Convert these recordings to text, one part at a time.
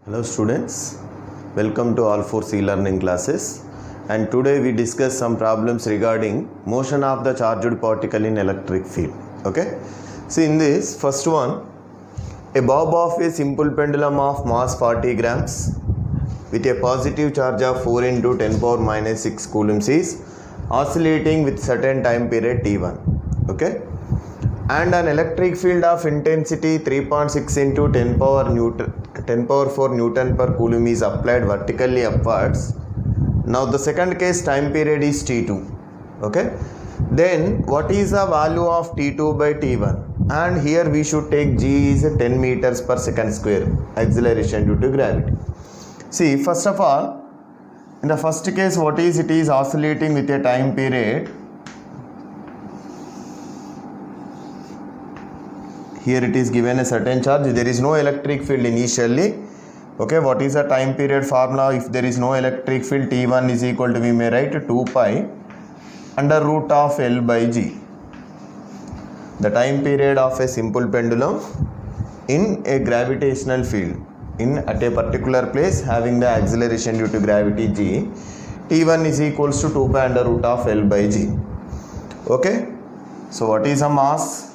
Hello students, welcome to all 4 learning classes, and today we discuss some problems regarding motion of the charged particle in electric field. Okay, see in this first one, a bob of a simple pendulum of mass 40 grams with a positive charge of 4 into 10 power minus 6 coulombs is oscillating with certain time period t1. Okay, and an electric field of intensity 3.6 into 10 power 4 Newton per coulomb is applied vertically upwards. Now the second case time period is t2. Okay, then what is the value of t2 by t1? And here we should take g is 10 meters per second square, acceleration due to gravity. See, first of all, in the first case, what is it is oscillating with a time period. Here it is given a certain charge, there is no electric field initially. Okay, what is the time period formula? If there is no electric field, T1 is equal to, we may write 2 pi under root of L by G. The time period of a simple pendulum in a gravitational field at a particular place having the acceleration due to gravity G, T1 is equals to 2 pi under root of L by G. Okay, so what is a mass?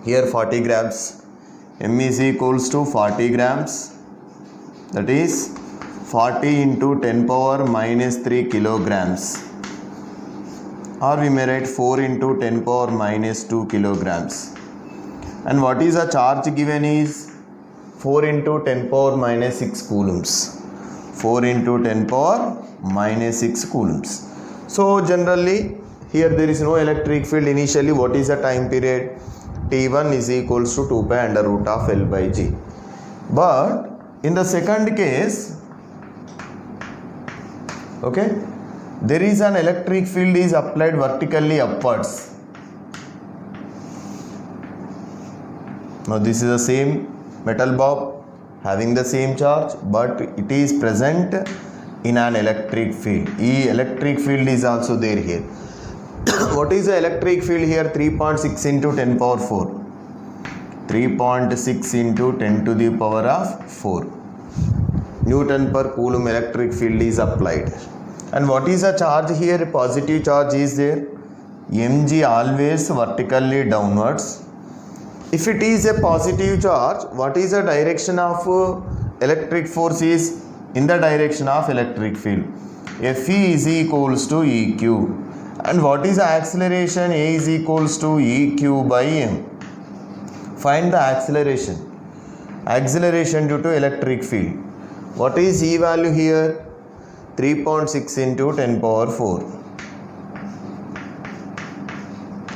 Here 40 grams, m is equals to 40 grams, that is 40 into 10 power minus 3 kilograms, or we may write 4 into 10 power minus 2 kilograms. And what is the charge given is 4 into 10 power minus 6 coulombs, 4 into 10 power minus 6 coulombs. So generally here there is no electric field initially. What is the time period? T1 is equals to 2 pi under root of L by G. But in the second case, okay, there is an electric field is applied vertically upwards. Now this is the same metal bob having the same charge, but it is present in an electric field. Electric field is also there here. What is the electric field here? 3.6 into 10 power 4. 3.6 into 10 to the power of 4 Newton per coulomb electric field is applied. And what is the charge here? Positive charge is there. mg always vertically downwards. If it is a positive charge, what is the direction of electric force is in the direction of electric field? Fe is equals to Eq. And what is the acceleration? A is equals to Eq by m. Find the acceleration. Acceleration due to electric field. What is E value here? 3.6 into 10 power 4.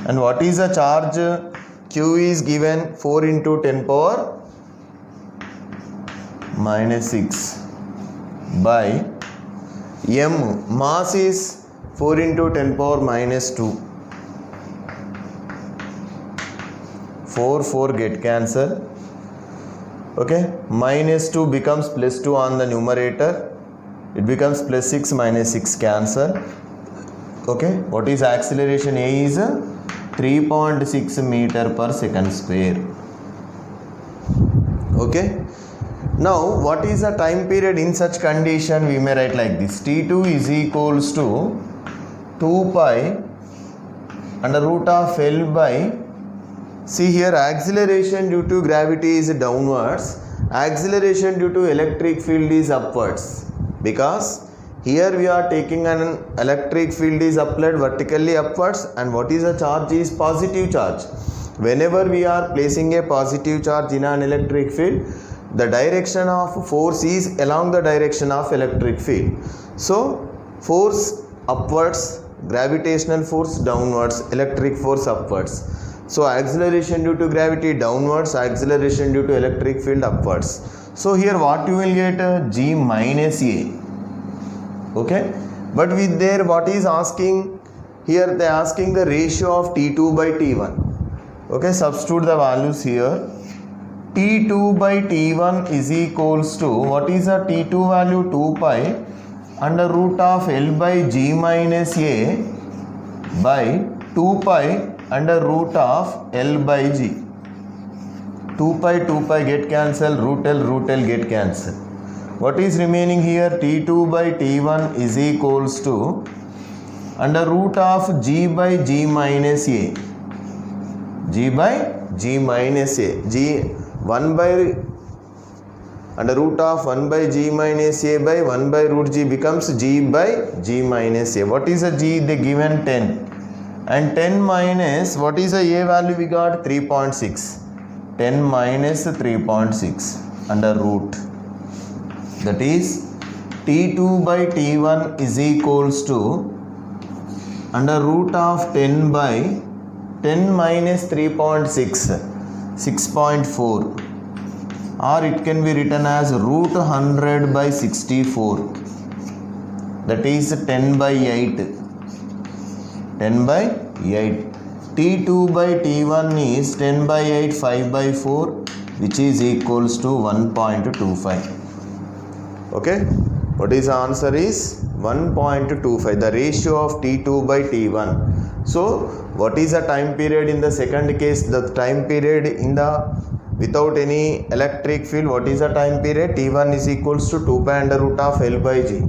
And what is the charge? Q is given 4 into 10 power minus 6 by m. Mass is 4 into 10 power minus 2. 4 get cancel. Okay, minus 2 becomes plus 2 on the numerator. It becomes plus 6 minus 6 cancel. Okay, what is acceleration? A is 3.6 meter per second square. Okay, now what is the time period in such condition? We may write like this. T2 is equals to 2 pi under root of L by, see here, acceleration due to gravity is downwards, acceleration due to electric field is upwards, because here we are taking an electric field is applied vertically upwards, and what is the charge is positive charge. Whenever we are placing a positive charge in an electric field, the direction of force is along the direction of electric field. So force upwards, gravitational force downwards, electric force upwards. So acceleration due to gravity downwards, acceleration due to electric field upwards. So here what you will get? G minus A. Okay, but with there what is asking? Here they are asking the ratio of T2 by T1. Okay, substitute the values here. T2 by T1 is equals to, what is the T2 value? 2 pi under root of L by G minus A by 2 pi under root of L by G. 2 pi get cancel, root L get cancel. What is remaining here? T2 by T1 is equals to under root of G by G minus A. G by G minus A. G 1 by under root of 1 by G minus A by 1 by root G becomes G by G minus A. What is a G? They given 10. And 10 minus, what is the A value we got? 3.6. 10 minus 3.6 under root. That is T2 by T1 is equals to under root of 10 by 10 minus 3.6, 6.4. Or it can be written as root 100 by 64. That is 10 by 8. 10 by 8. T2 by T1 is 10 by 8, 5 by 4, which is equals to 1.25. Okay, what is the answer is 1.25, the ratio of T2 by T1. So what is the time period in the second case? The time period in the without any electric field, what is the time period? T1 is equals to 2 pi under root of L by G.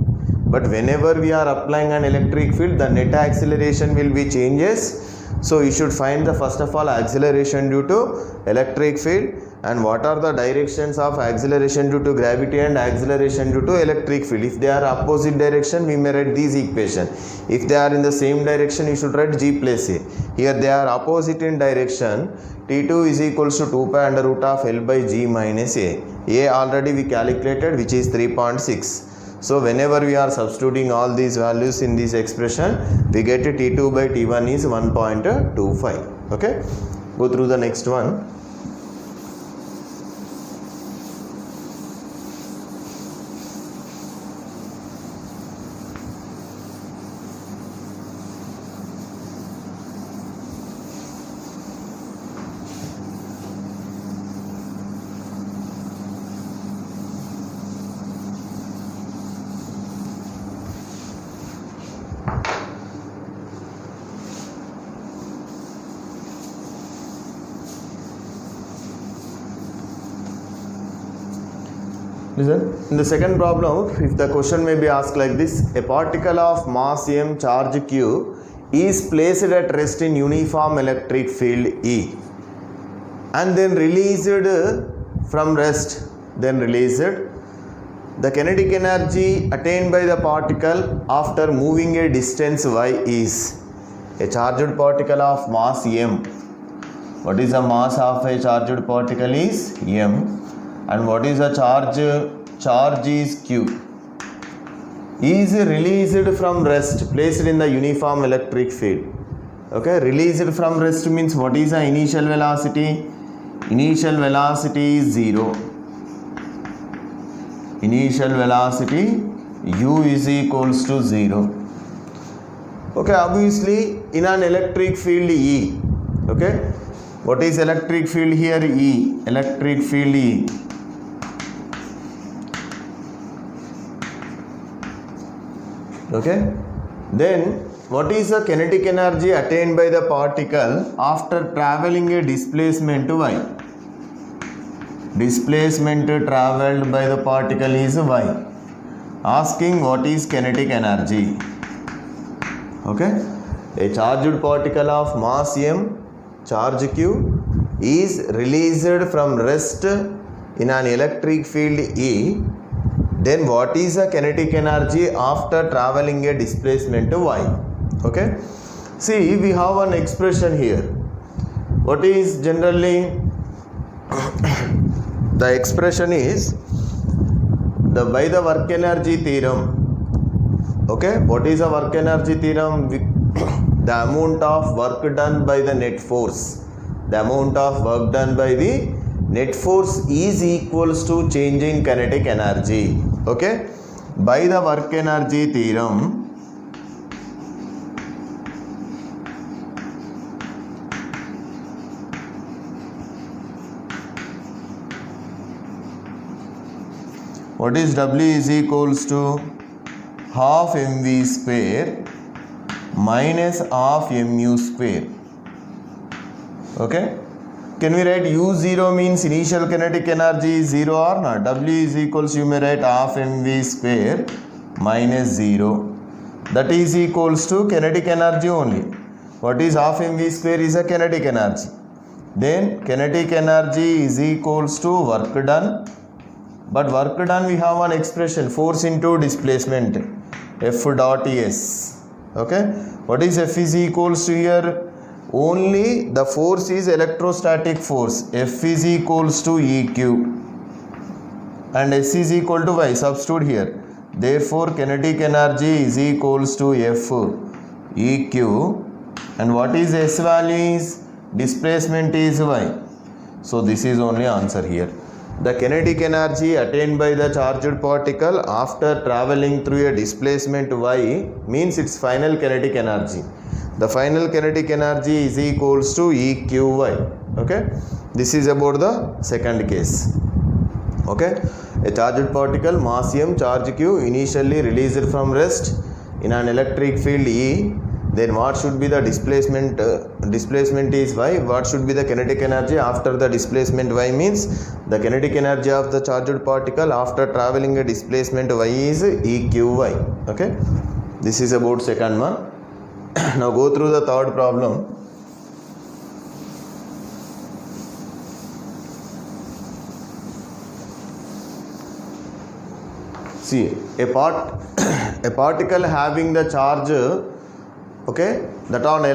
But whenever we are applying an electric field, the net acceleration will be changes. So you should find the first of all acceleration due to electric field, and what are the directions of acceleration due to gravity and acceleration due to electric field. If they are opposite direction, we may write these equation. If they are in the same direction, you should write G plus A. Here they are opposite in direction. T2 is equals to 2 pi under root of L by G minus A. A already we calculated, which is 3.6. So whenever we are substituting all these values in this expression, we get T2 by T1 is 1.25. Okay, go through the next one. Listen, in the second problem, if the question may be asked like this: a particle of mass m, charge q is placed at rest in uniform electric field E and then released from rest, the kinetic energy attained by the particle after moving a distance y is a charged particle of mass m. What is the mass of a charged particle is m. And what is the charge? Charge is q. Is released from rest, placed in the uniform electric field. Okay, released from rest means what is the initial velocity? Initial velocity is 0. Initial velocity u is equals to 0. Okay, obviously in an electric field E. Okay, what is electric field here? E. Electric field E. Okay, then what is the kinetic energy attained by the particle after traveling a displacement y? Displacement travelled by the particle is y. Asking what is kinetic energy. Okay, a charged particle of mass m, charge q, is released from rest in an electric field E. Then what is the kinetic energy after traveling a displacement y? Okay, see, we have an expression here. What is generally the expression is by the work energy theorem. Okay, what is the work energy theorem? The amount of work done by the net force. The amount of work done by the net force is equals to change in kinetic energy. Okay, by the work energy theorem, what is W is equals to half mv square minus half mu square. Okay, Can we write U0 means initial kinetic energy is 0 or not? W is equals, you may write half mv square minus 0. That is equals to kinetic energy only. What is half mv square is a kinetic energy. Then kinetic energy is equals to work done. But work done, we have one expression, force into displacement, F dot S. Okay. What is F is equals to here? Only the force is electrostatic force. F is equals to EQ. And S is equal to Y. Substitute here. Therefore, kinetic energy is equals to F EQ. And what is S value is? Displacement is Y. So, this is only answer here. The kinetic energy attained by the charged particle after traveling through a displacement y means its final kinetic energy. The final kinetic energy is equals to EQY. Okay. This is about the second case. Okay. A charged particle, mass m, charge q, initially released from rest in an electric field E. Then what should be the displacement? Displacement is y. What should be the kinetic energy after the displacement y means the kinetic energy of the charged particle after traveling a displacement y is EQy. Okay. This is about second one. Now go through the third problem. See, a particle having the charge, okay, that on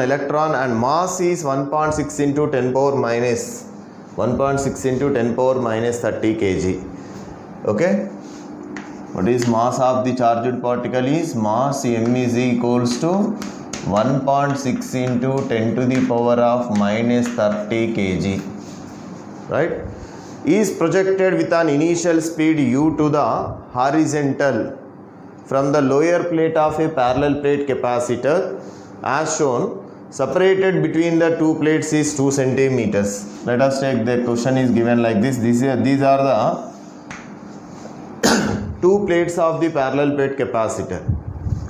electron and mass is 1.6 into 10 power minus 1.6 into 10 power minus 30 kg. Okay. What is mass of the charged particle is mass m is equals to 1.6 into 10 to the power of minus 30 kg. Right. Is projected with an initial speed u to the horizontal from the lower plate of a parallel plate capacitor as shown. Separated between the two plates is 2 centimeters. Let us take the question is given like this. These are the two plates of the parallel plate capacitor.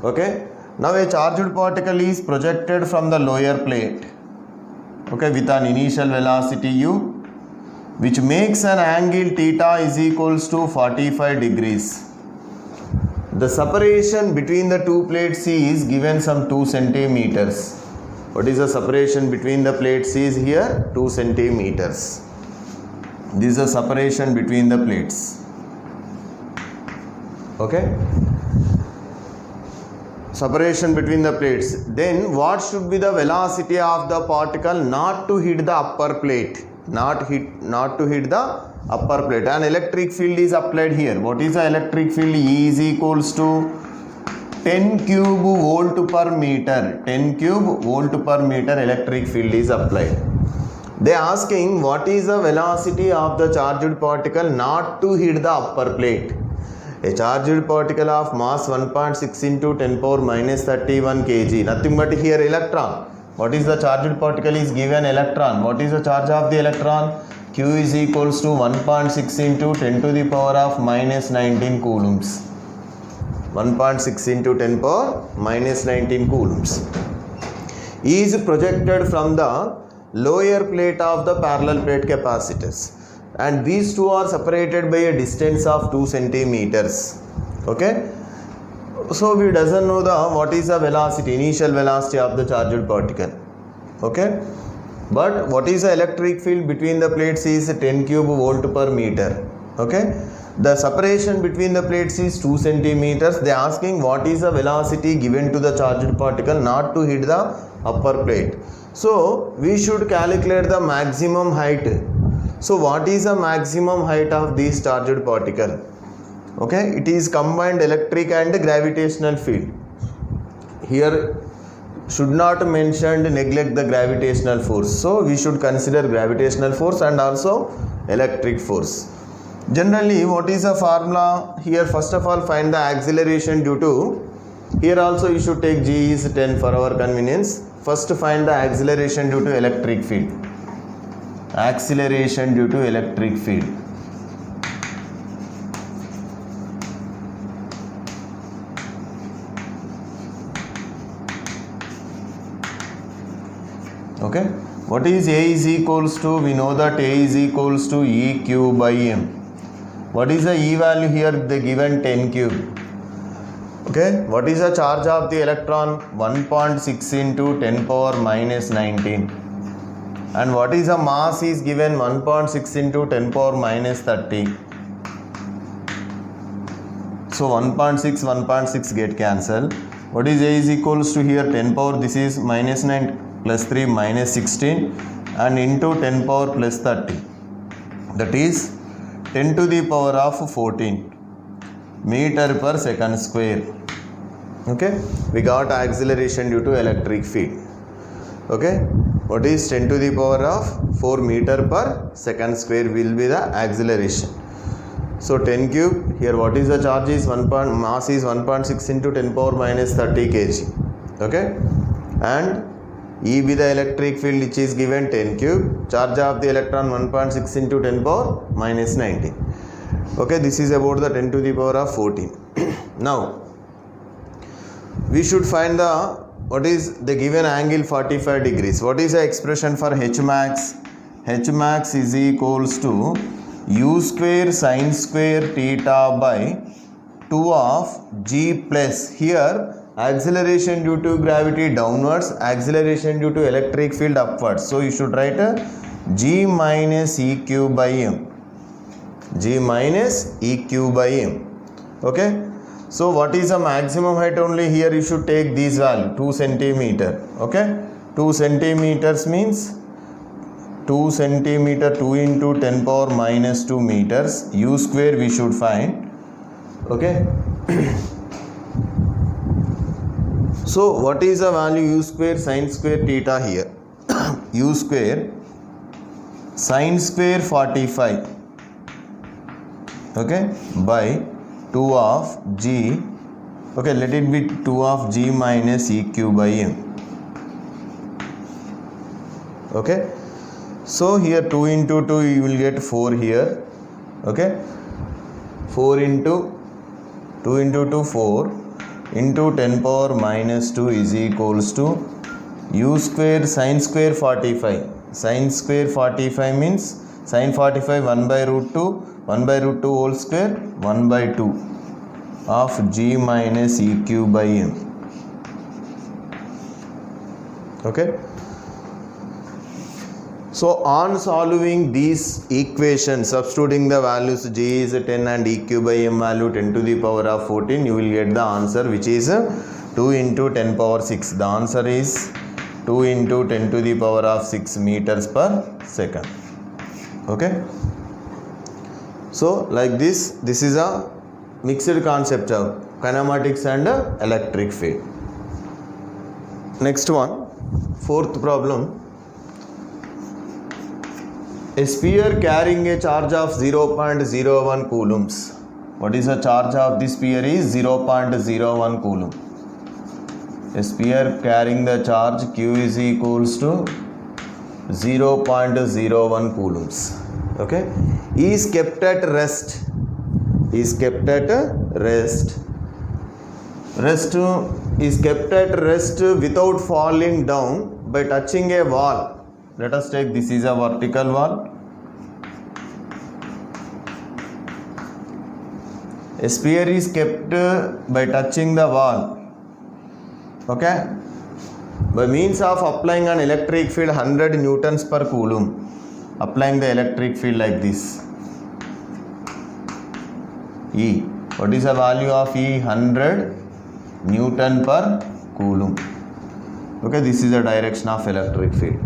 Okay. Now a charged particle is projected from the lower plate. Okay, with an initial velocity u, which makes an angle theta is equals to 45 degrees. The separation between the two plates is given some 2 centimeters. What is the separation between the plates is here? 2 centimeters. This is the separation between the plates. Okay. Separation between the plates. Then what should be the velocity of the particle not to hit the upper plate? Not to hit the upper plate. An electric field is applied here. What is the electric field? E is equals to 10 cube volt per meter. 10 cube volt per meter electric field is applied. They are asking what is the velocity of the charged particle not to hit the upper plate. A charged particle of mass 1.6 into 10 power minus 31 kg. Nothing but here electron. What is the charged particle is given electron. What is the charge of the electron? Q is equals to 1.6 into 10 to the power of minus 19 coulombs. 1.6 into 10 power minus 19 coulombs. Is projected from the lower plate of the parallel plate capacitors. And these two are separated by a distance of 2 centimeters. Okay. So we doesn't know what is the velocity, initial velocity of the charged particle. Okay. But what is the electric field between the plates is 10 cube volt per meter. Okay. The separation between the plates is 2 centimeters. They are asking what is the velocity given to the charged particle not to hit the upper plate. So we should calculate the maximum height. So what is the maximum height of this charged particle? Okay, it is combined electric and gravitational field. Here should not mention neglect the gravitational force. So we should consider gravitational force and also electric force. Generally, what is the formula? Here first of all find the acceleration due to, here also you should take G is 10 for our convenience. First find the acceleration due to electric field. Acceleration due to electric field. Okay. What is A is equals to? We know that A is equals to E cube by M. What is the E value here? They given 10 cube. Okay. What is the charge of the electron? 1.6 into 10 power minus 19. And what is the mass is given? 1.6 into 10 power minus 30. So 1.6 get cancelled. What is A is equals to here? 10 power, this is minus 9 plus 3 minus 16 and into 10 power plus 30. That is 10 to the power of 14 meter per second square. Okay, we got acceleration due to electric field. Okay, what is 10 to the power of 4 meter per second square will be the acceleration. So 10 cube, here what is the charge is mass is 1.6 into 10 power minus 30 kg. Okay, and E be the electric field which is given 10 cube, charge of the electron 1.6 into 10 power minus 19. Okay, this is about the 10 to the power of 14. Now we should find the what is the given angle 45 degrees. What is the expression for H max? H max is equals to U square sin square theta by 2 of G plus, here acceleration due to gravity downwards, acceleration due to electric field upwards. So you should write G minus E cube by M. G minus E cube by M. Okay. So what is the maximum height only? Here you should take this value 2 centimeter. Okay. 2 centimeters means 2 centimeter 2 into 10 power minus 2 meters. U square we should find. Okay. So what is the value U square sin square theta here? U square sin square 45. Okay, by 2 of G. Okay, let it be 2 of G minus E cube by M. Okay, so here 2 into 2 you will get 4 here. Okay, 4 into 2 into 2 4 into 10 power minus 2 is equals to U square sin square 45. Sin square 45 means sin 45 1 by root 2. 1 by root 2 whole square 1 by 2 of G minus E cube by M. Okay. So on solving these equations, substituting the values G is 10 and E cube by M value 10 to the power of 14, you will get the answer which is 2 into 10 power 6. The answer is 2 into 10 to the power of 6 meters per second. Okay. So like this is a mixed concept of kinematics and electric field. Next one, fourth problem. A sphere carrying a charge of 0.01 coulombs. What is the charge of this sphere is 0.01 coulomb. A sphere carrying the charge Q is equals to 0.01 coulombs. Okay, is kept at rest. Is kept at rest. Rest is kept at rest without falling down by touching a wall. Let us take this is a vertical wall. A sphere is kept by touching the wall. Okay, by means of applying an electric field 100 newtons per coulomb. Applying the electric field like this. E. What is the value of E? 100 Newton per coulomb. Okay, this is the direction of electric field.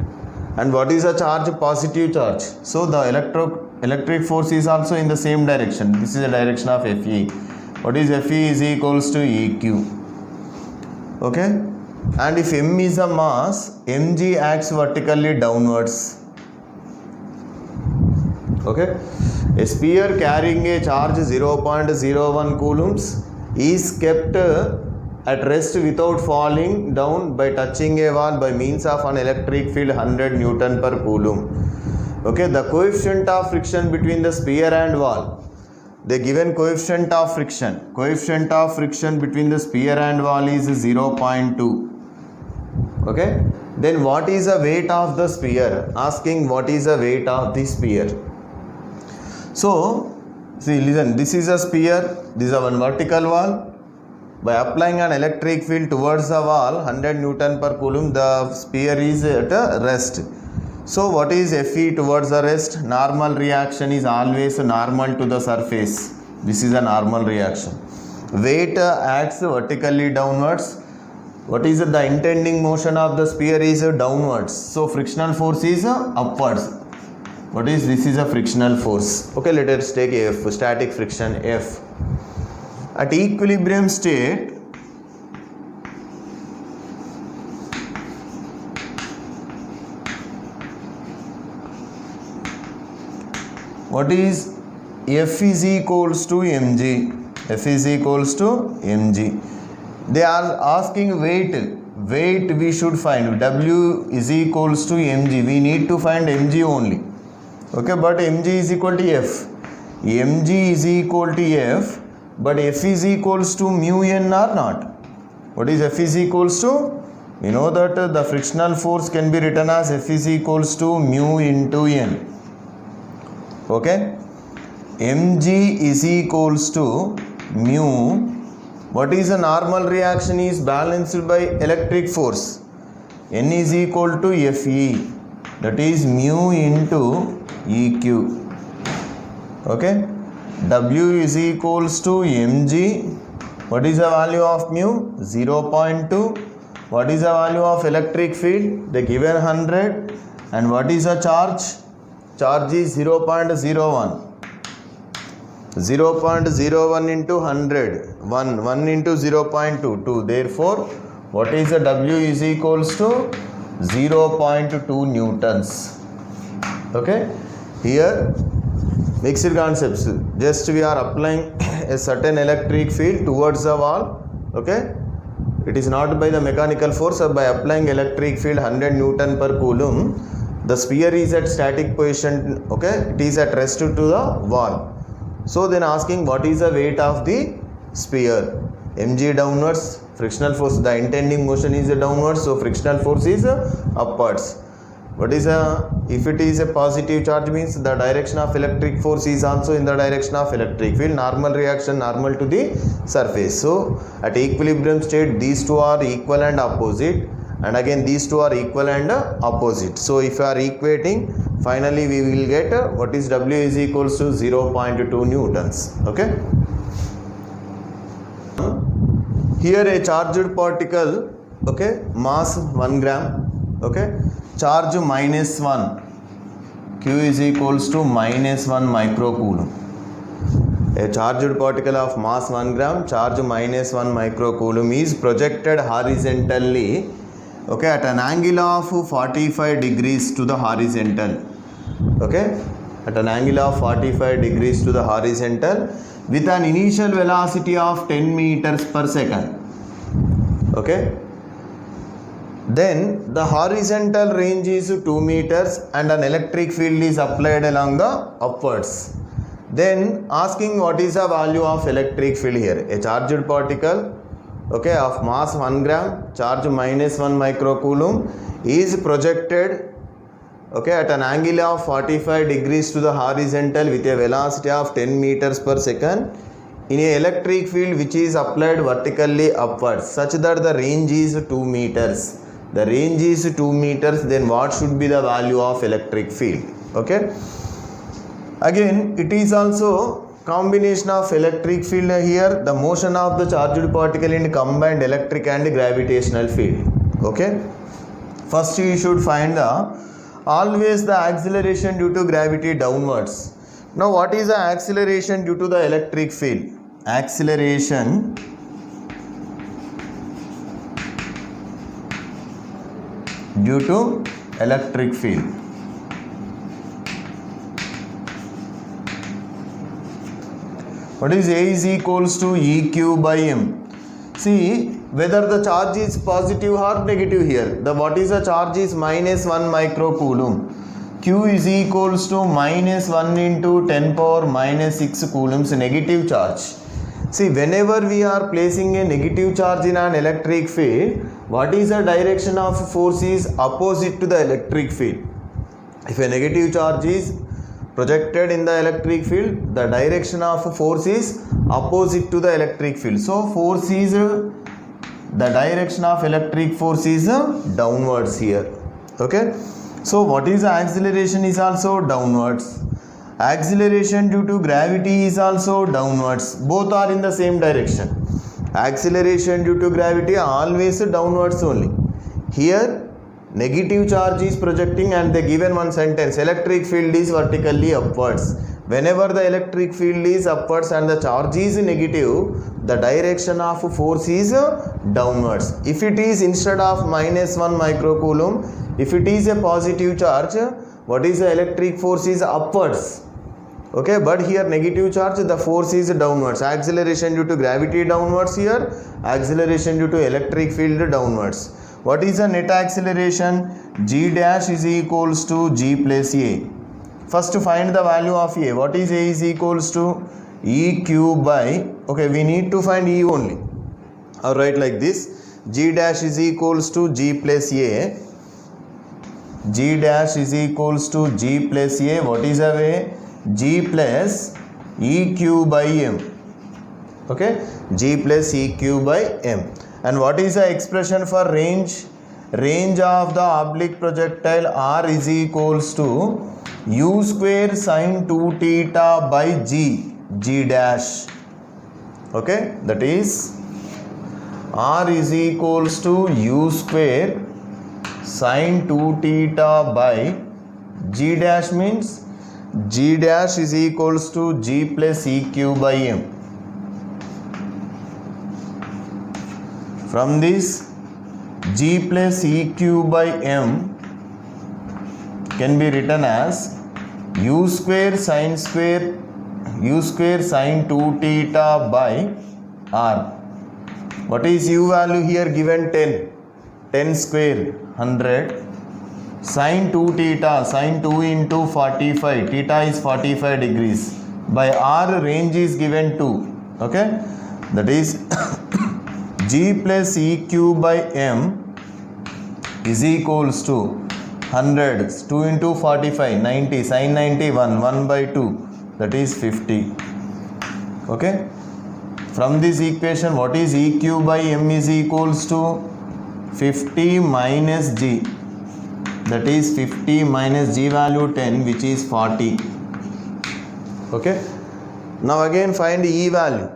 And what is the charge? Positive charge. So the electric force is also in the same direction. This is the direction of Fe. What is Fe is equals to EQ. Okay, and if M is the mass, mg acts vertically downwards. Okay, a sphere carrying a charge 0.01 coulombs is kept at rest without falling down by touching a wall by means of an electric field 100 Newton per coulomb. Okay, the coefficient of friction between the sphere and wall. The given coefficient of friction between the sphere and wall is 0.2. Okay, Then what is the weight of the sphere? Asking what is the weight of the sphere. So, see, listen, this is a sphere, this is a one vertical wall. By applying an electric field towards the wall, 100 Newton per Coulomb, the sphere is at rest. So, what is Fe towards the rest? Normal reaction is always normal to the surface. This is a normal reaction. Weight acts vertically downwards. What is the intending motion of the sphere is downwards. So, frictional force is upwards. What is this? Is a frictional force. Okay, let us take F, static friction F. At equilibrium state, what is F is equals to mg. F is equals to mg. They are asking weight. Weight we should find. W is equals to mg. We need to find mg only. Okay, but mg is equal to F. Mg is equal to F, but F is equals to mu n or not? What is F is equals to? We know that the frictional force can be written as F is equals to mu into n. Okay, mg is equals to mu. What is a normal reaction is balanced by electric force. N is equal to Fe, that is mu into Eq. Okay, W is equals to mg. What is the value of mu? 0.2. What is the value of electric field? The given 100. And what is the charge? Charge is 0.01. 0.01 into 100. 1 into 0.2. 2. Therefore, what is the W is equals to 0.2 newtons. Okay. Here, mixed concepts. Just we are applying a certain electric field towards the wall. Okay. It is not by the mechanical force, or by applying electric field 100 Newton per Coulomb. The sphere is at static position. Okay. It is at rest to the wall. So then asking what is the weight of the sphere? Mg downwards, frictional force, the intending motion is downwards, so frictional force is upwards. What is if it is a positive charge, means the direction of electric force is also in the direction of electric field. Normal reaction, normal to the surface. So at equilibrium state, these two are equal and opposite, and again these two are equal and opposite. So if you are equating, finally we will get what is W is equals to 0.2 newtons. Okay. Here a charged particle, okay, mass 1 gram, okay, charge -1, Q is equals to -1 microcoulomb. A charged particle of mass 1 gram, charge -1 microcoulomb is projected horizontally, okay, at an angle of 45 degrees to the horizontal. Okay, at an angle of 45 degrees to the horizontal, with an initial velocity of 10 meters per second. Okay, then the horizontal range is 2 meters and an electric field is applied along the upwards. Then asking what is the value of electric field here? A charged particle, okay, of mass 1 gram, charge -1 microcoulomb is projected, okay, at an angle of 45 degrees to the horizontal with a velocity of 10 meters per second in a electric field which is applied vertically upwards, such that the range is 2 meters. The range is 2 meters, then what should be the value of electric field? Okay. Again, it is also combination of electric field here, the motion of the charged particle in combined electric and gravitational field. Okay. First you should find always the acceleration due to gravity downwards. Now what is the acceleration due to the electric field? Acceleration due to electric field. What is A is equals to EQ by M? See whether the charge is positive or negative here. The what is the charge is -1 microcoulomb. Q is equals to -1 into 10 power -6 coulombs negative charge. See, whenever we are placing a negative charge in an electric field, what is the direction of force is opposite to the electric field. If a negative charge is projected in the electric field, the direction of force is opposite to the electric field. So force is the direction of electric force is downwards here. Okay. So what is the acceleration is also downwards. Acceleration due to gravity is also downwards. Both are in the same direction. Acceleration due to gravity always downwards only. Here negative charge is projecting and they given one sentence, electric field is vertically upwards. Whenever the electric field is upwards and the charge is negative, the direction of force is downwards. If it is instead of -1 microcoulomb, if it is a positive charge, what is the electric force is upwards. Okay, but here negative charge, the force is downwards. Acceleration due to gravity downwards here, acceleration due to electric field downwards. What is the net acceleration? G dash is equals to G plus A. First find the value of A. What is A is equals to EQ by, okay, we need to find E only. Alright, like this. G dash is equals to G plus A. G dash is equals to G plus A. What is the way? G plus EQ by M. Okay, G plus EQ by M. And what is the expression for range? Range of the oblique projectile R is equals to U square sine 2 theta by G, G dash. Okay, that is R is equals to U square sine 2 theta by G dash means G dash is equals to G plus EQ by M. From this, G plus EQ by M can be written as U square sine 2 theta by R. What is U value here given? 10. 10 square 100. Sine 2 theta, sine 2 into 45, theta is 45 degrees. By R range is given 2. Okay, that is G plus EQ by M is equals to 100, 2 into 45, 90, sine 91, 1 by 2, that is 50. Okay, from this equation, what is EQ by M is equals to 50 minus G, that is 50 minus G value 10, which is 40. Okay, now again find E value.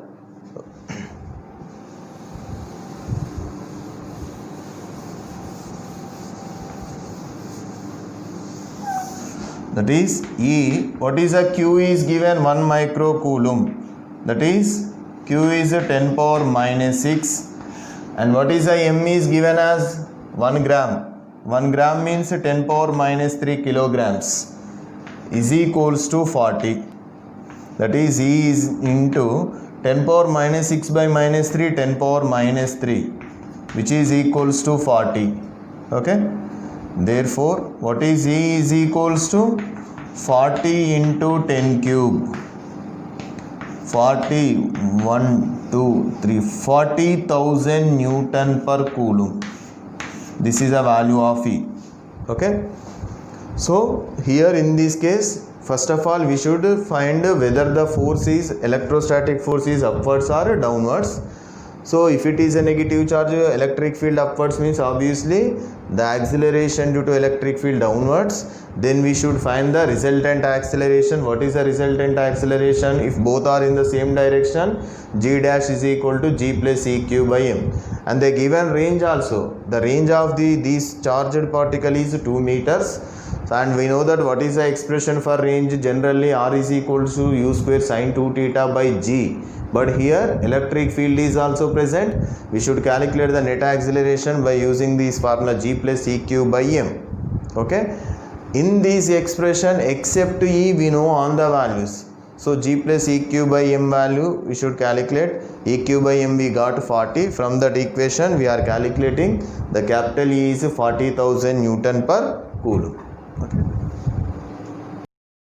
That is E. What is a Q is given 1 microcoulomb. That is Q is 10 power minus 6. And what is a M is given as 1 gram. 1 gram means 10 power minus 3 kilograms is equals to 40. That is E is into 10 power minus 6 by minus 3, 10 power minus 3, which is equals to 40. Okay. Therefore, what is E is equals to 40 into 10 cube. 40, 1, 2, 3, 40,000 Newton per coulomb. This is a value of E. Okay. So, here in this case, first of all, we should find whether the force is, electrostatic force is upwards or downwards. So, if it is a negative charge, electric field upwards means obviously the acceleration due to electric field downwards. Then we should find the resultant acceleration. What is the resultant acceleration? If both are in the same direction, G dash is equal to G plus EQ by M. And the given range also, the range of these charged particle is 2 meters. And we know that what is the expression for range? Generally R is equal to U square sine 2 theta by G. But here electric field is also present. We should calculate the net acceleration by using this formula G plus EQ by M. Okay. In this expression, except E, we know all the values. So G plus EQ by M value we should calculate. EQ by M we got 40. From that equation we are calculating the capital E is 40,000 Newton per coulomb. Okay.